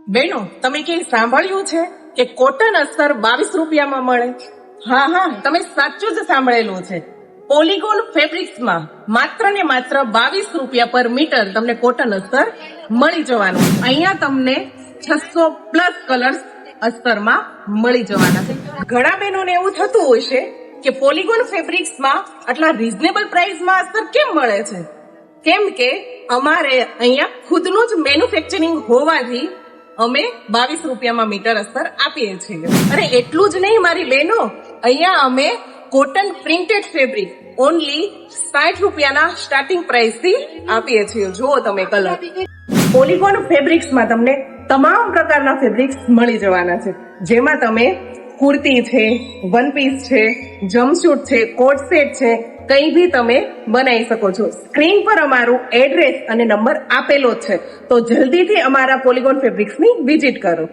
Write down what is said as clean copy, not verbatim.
બેનો, તમે ક્યાંય સાંભળ્યું છે કે કોટન અસ્તર 22 રૂપિયામાં મળે? હા હા, તમે સાચું જ સાંભળેલું છે. પોલીગોન ફેબ્રિક્સમાં માત્ર ને માત્ર 22 રૂપિયા પર મીટર તમને કોટન અસ્તર મળી જવાનું. અહીંયા તમને 600+ કલર્સ અસ્તરમાં મળી જવાના છે. ઘણા બહેનોને એવું થતું હશે કે પોલીગોન ફેબ્રિક્સમાં આટલા રીઝનેબલ પ્રાઇસમાં અસ્તર કેમ મળે છે? કેમ કે અમારે અહીંયા ખુદનું જ મેન્યુફેક્ચરિંગ હોવાથી અમે 22 રૂપિયામાં મીટર અસ્તર આપીએ છીએ. અને એટલું જ નહીં મારી બહેનો, અહીંયા અમે કોટન પ્રિન્ટેડ ફેબ્રિક ઓનલી 60 રૂપિયાના સ્ટાર્ટિંગ પ્રાઇસ થી આપીએ છીએ. જુઓ તમે કલર. પોલીગોન ફેબ્રિક્સમાં તમને તમામ પ્રકારના ફેબ્રિક્સ મળી જવાના છે, જેમાં તમે કુર્તી છે, વન પીસ છે, જમ્પસૂટ છે, કોટ સેટ છે, કંઈ બી તમે બનાવી શકો છો. સ્ક્રીન પર અમારું એડ્રેસ અને નંબર આપેલો છે, તો જલ્દીથી અમારા પોલીગોન ફેબ્રિક્સની વિઝિટ કરો.